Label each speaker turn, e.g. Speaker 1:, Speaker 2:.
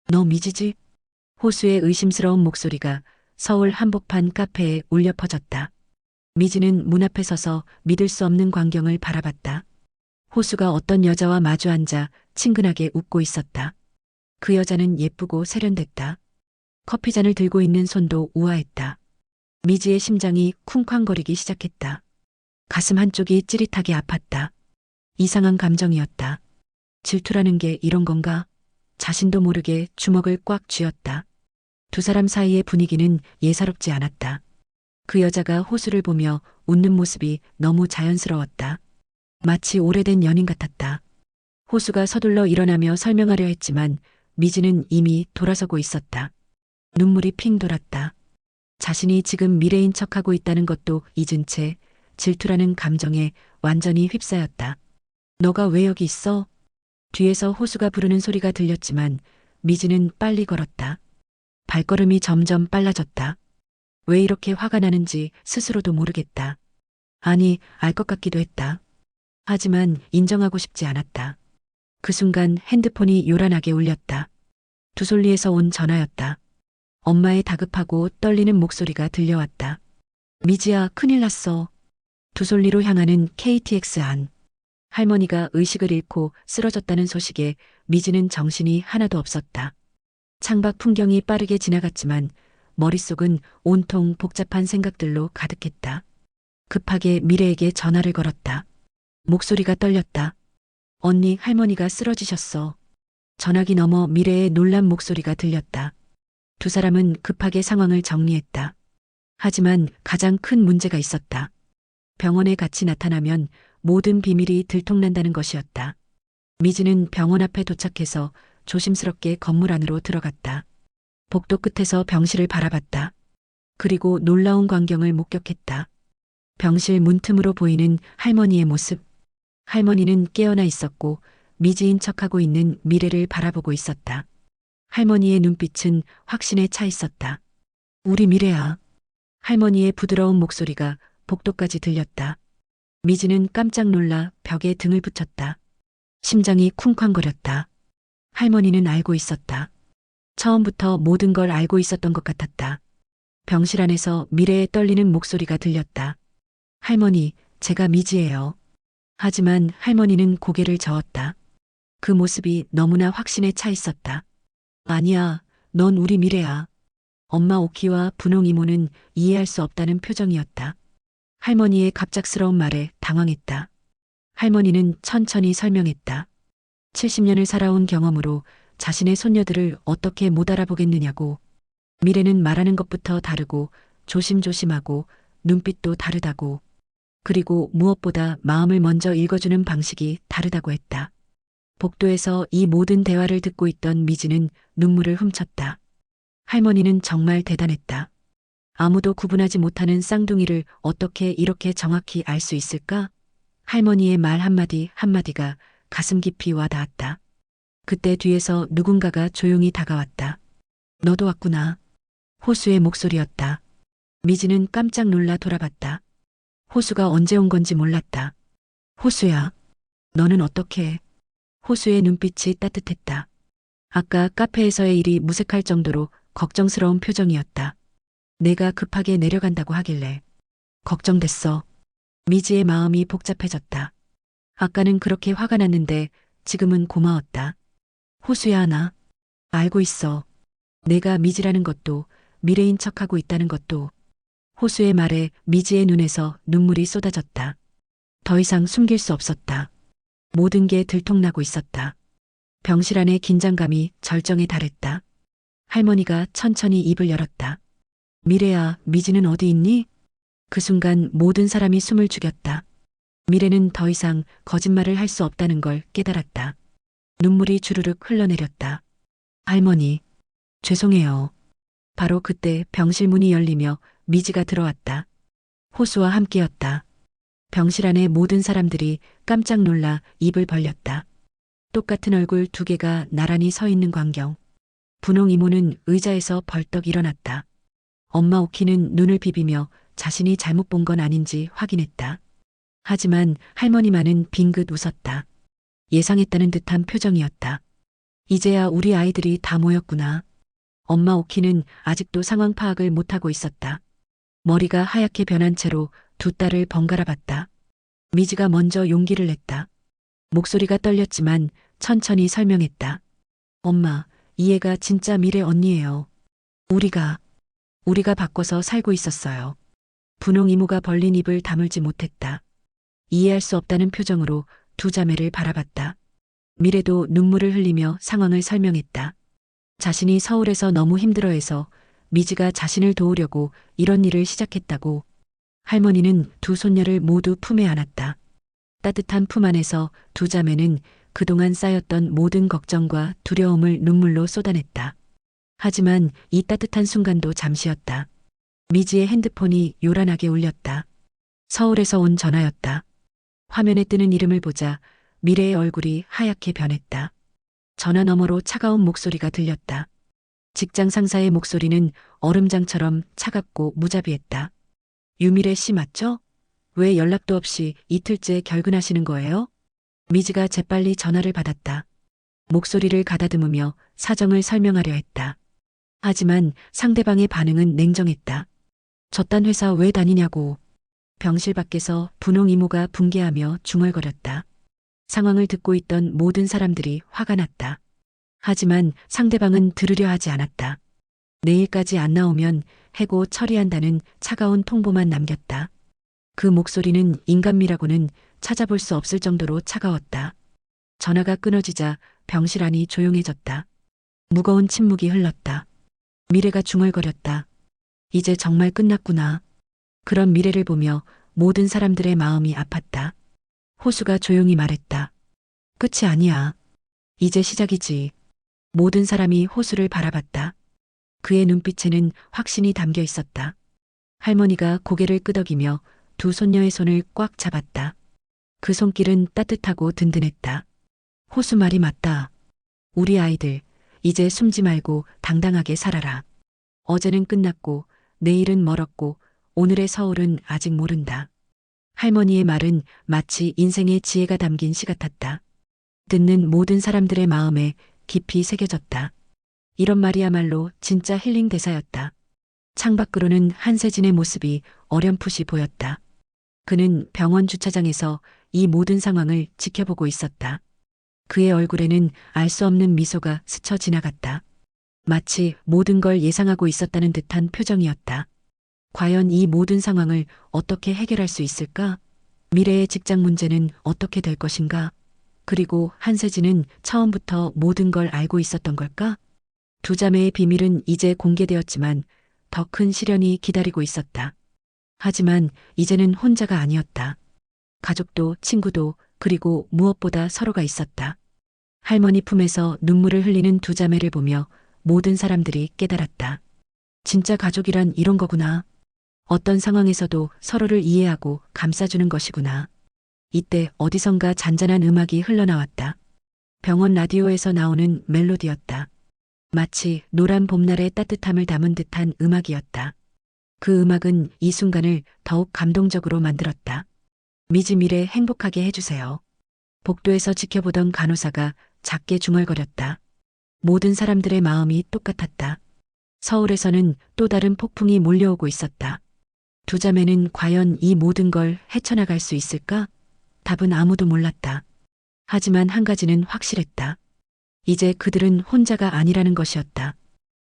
Speaker 1: 너 미지지? 호수의 의심스러운 목소리가 서울 한복판 카페에 울려 퍼졌다. 미지는 문 앞에 서서 믿을 수 없는 광경을 바라봤다. 호수가 어떤 여자와 마주 앉아 친근하게 웃고 있었다. 그 여자는 예쁘고 세련됐다. 커피잔을 들고 있는 손도 우아했다. 미지의 심장이 쿵쾅거리기 시작했다. 가슴 한쪽이 찌릿하게 아팠다. 이상한 감정이었다. 질투라는 게 이런 건가? 자신도 모르게 주먹을 꽉 쥐었다. 두 사람 사이의 분위기는 예사롭지 않았다. 그 여자가 호수를 보며 웃는 모습이 너무 자연스러웠다. 마치 오래된 연인 같았다. 호수가 서둘러 일어나며 설명하려 했지만 미지는 이미 돌아서고 있었다. 눈물이 핑 돌았다. 자신이 지금 미래인 척하고 있다는 것도 잊은 채 질투라는 감정에 완전히 휩싸였다. 너가 왜 여기 있어? 뒤에서 호수가 부르는 소리가 들렸지만 미지는 빨리 걸었다. 발걸음이 점점 빨라졌다. 왜 이렇게 화가 나는지 스스로도 모르겠다. 아니, 알 것 같기도 했다. 하지만 인정하고 싶지 않았다. 그 순간 핸드폰이 요란하게 울렸다. 두솔리에서 온 전화였다. 엄마의 다급하고 떨리는 목소리가 들려왔다. 미지야, 큰일 났어. 두솔리로 향하는 KTX 안. 할머니가 의식을 잃고 쓰러졌다는 소식에 미지는 정신이 하나도 없었다. 창밖 풍경이 빠르게 지나갔지만 머릿속은 온통 복잡한 생각들로 가득했다. 급하게 미래에게 전화를 걸었다. 목소리가 떨렸다. 언니, 할머니가 쓰러지셨어. 전화기 너머 미래의 놀란 목소리가 들렸다. 두 사람은 급하게 상황을 정리했다. 하지만 가장 큰 문제가 있었다. 병원에 같이 나타나면 모든 비밀이 들통난다는 것이었다. 미지는 병원 앞에 도착해서 조심스럽게 건물 안으로 들어갔다. 복도 끝에서 병실을 바라봤다. 그리고 놀라운 광경을 목격했다. 병실 문틈으로 보이는 할머니의 모습. 할머니는 깨어나 있었고 미지인 척하고 있는 미래를 바라보고 있었다. 할머니의 눈빛은 확신에 차 있었다. 우리 미래야. 할머니의 부드러운 목소리가 복도까지 들렸다. 미지는 깜짝 놀라 벽에 등을 붙였다. 심장이 쿵쾅거렸다. 할머니는 알고 있었다. 처음부터 모든 걸 알고 있었던 것 같았다. 병실 안에서 미래에 떨리는 목소리가 들렸다. 할머니, 제가 미지예요. 하지만 할머니는 고개를 저었다. 그 모습이 너무나 확신에 차 있었다. 아니야, 넌 우리 미래야. 엄마 오키와 분홍 이모는 이해할 수 없다는 표정이었다. 할머니의 갑작스러운 말에 당황했다. 할머니는 천천히 설명했다. 70년을 살아온 경험으로 자신의 손녀들을 어떻게 못 알아보겠느냐고. 미래는 말하는 것부터 다르고 조심조심하고 눈빛도 다르다고. 그리고 무엇보다 마음을 먼저 읽어주는 방식이 다르다고 했다. 복도에서 이 모든 대화를 듣고 있던 미지는 눈물을 훔쳤다. 할머니는 정말 대단했다. 아무도 구분하지 못하는 쌍둥이를 어떻게 이렇게 정확히 알 수 있을까? 할머니의 말 한마디 한마디가 가슴 깊이 와 닿았다. 그때 뒤에서 누군가가 조용히 다가왔다. 너도 왔구나. 호수의 목소리였다. 미지는 깜짝 놀라 돌아봤다. 호수가 언제 온 건지 몰랐다. 호수야, 너는 어떻게? 호수의 눈빛이 따뜻했다. 아까 카페에서의 일이 무색할 정도로 걱정스러운 표정이었다. 내가 급하게 내려간다고 하길래. 걱정됐어. 미지의 마음이 복잡해졌다. 아까는 그렇게 화가 났는데 지금은 고마웠다. 호수야, 나 알고 있어. 내가 미지라는 것도 미래인 척하고 있다는 것도. 호수의 말에 미지의 눈에서 눈물이 쏟아졌다. 더 이상 숨길 수 없었다. 모든 게 들통나고 있었다. 병실 안의 긴장감이 절정에 달했다. 할머니가 천천히 입을 열었다. 미래야, 미지는 어디 있니? 그 순간 모든 사람이 숨을 죽였다. 미래는 더 이상 거짓말을 할 수 없다는 걸 깨달았다. 눈물이 주르륵 흘러내렸다. 할머니, 죄송해요. 바로 그때 병실 문이 열리며 미지가 들어왔다. 호수와 함께였다. 병실 안의 모든 사람들이 깜짝 놀라 입을 벌렸다. 똑같은 얼굴 두 개가 나란히 서 있는 광경. 분홍 이모는 의자에서 벌떡 일어났다. 엄마 오키는 눈을 비비며 자신이 잘못 본 건 아닌지 확인했다. 하지만 할머니만은 빙긋 웃었다. 예상했다는 듯한 표정이었다. 이제야 우리 아이들이 다 모였구나. 엄마 오키는 아직도 상황 파악을 못하고 있었다. 머리가 하얗게 변한 채로 두 딸을 번갈아 봤다. 미지가 먼저 용기를 냈다. 목소리가 떨렸지만 천천히 설명했다. 엄마, 이 애가 진짜 미래 언니예요. 우리가 바꿔서 살고 있었어요. 분홍 이모가 벌린 입을 다물지 못했다. 이해할 수 없다는 표정으로 두 자매를 바라봤다. 미래도 눈물을 흘리며 상황을 설명했다. 자신이 서울에서 너무 힘들어해서 미지가 자신을 도우려고 이런 일을 시작했다고. 할머니는 두 손녀를 모두 품에 안았다. 따뜻한 품 안에서 두 자매는 그동안 쌓였던 모든 걱정과 두려움을 눈물로 쏟아냈다. 하지만 이 따뜻한 순간도 잠시였다. 미지의 핸드폰이 요란하게 울렸다. 서울에서 온 전화였다. 화면에 뜨는 이름을 보자 미래의 얼굴이 하얗게 변했다. 전화 너머로 차가운 목소리가 들렸다. 직장 상사의 목소리는 얼음장처럼 차갑고 무자비했다. 유미래 씨 맞죠? 왜 연락도 없이 이틀째 결근하시는 거예요? 미지가 재빨리 전화를 받았다. 목소리를 가다듬으며 사정을 설명하려 했다. 하지만 상대방의 반응은 냉정했다. 저딴 회사 왜 다니냐고. 병실 밖에서 분홍 이모가 붕괴하며 중얼거렸다. 상황을 듣고 있던 모든 사람들이 화가 났다. 하지만 상대방은 들으려 하지 않았다. 내일까지 안 나오면 해고 처리한다는 차가운 통보만 남겼다. 그 목소리는 인간미라고는 찾아볼 수 없을 정도로 차가웠다. 전화가 끊어지자 병실 안이 조용해졌다. 무거운 침묵이 흘렀다. 미래가 중얼거렸다. 이제 정말 끝났구나. 그런 미래를 보며 모든 사람들의 마음이 아팠다. 호수가 조용히 말했다. 끝이 아니야. 이제 시작이지. 모든 사람이 호수를 바라봤다. 그의 눈빛에는 확신이 담겨 있었다. 할머니가 고개를 끄덕이며 두 손녀의 손을 꽉 잡았다. 그 손길은 따뜻하고 든든했다. 호수 말이 맞다. 우리 아이들, 이제 숨지 말고 당당하게 살아라. 어제는 끝났고, 내일은 멀었고, 오늘의 서울은 아직 모른다. 할머니의 말은 마치 인생의 지혜가 담긴 시 같았다. 듣는 모든 사람들의 마음에 깊이 새겨졌다. 이런 말이야말로 진짜 힐링 대사였다. 창밖으로는 한세진의 모습이 어렴풋이 보였다. 그는 병원 주차장에서 이 모든 상황을 지켜보고 있었다. 그의 얼굴에는 알 수 없는 미소가 스쳐 지나갔다. 마치 모든 걸 예상하고 있었다는 듯한 표정이었다. 과연 이 모든 상황을 어떻게 해결할 수 있을까? 미래의 직장 문제는 어떻게 될 것인가? 그리고 한세진은 처음부터 모든 걸 알고 있었던 걸까? 두 자매의 비밀은 이제 공개되었지만 더 큰 시련이 기다리고 있었다. 하지만 이제는 혼자가 아니었다. 가족도 친구도 그리고 무엇보다 서로가 있었다. 할머니 품에서 눈물을 흘리는 두 자매를 보며 모든 사람들이 깨달았다. 진짜 가족이란 이런 거구나. 어떤 상황에서도 서로를 이해하고 감싸주는 것이구나. 이때 어디선가 잔잔한 음악이 흘러나왔다. 병원 라디오에서 나오는 멜로디였다. 마치 노란 봄날의 따뜻함을 담은 듯한 음악이었다. 그 음악은 이 순간을 더욱 감동적으로 만들었다. 미지 미래 행복하게 해주세요. 복도에서 지켜보던 간호사가 작게 중얼거렸다. 모든 사람들의 마음이 똑같았다. 서울에서는 또 다른 폭풍이 몰려오고 있었다. 두 자매는 과연 이 모든 걸 헤쳐나갈 수 있을까? 답은 아무도 몰랐다. 하지만 한 가지는 확실했다. 이제 그들은 혼자가 아니라는 것이었다.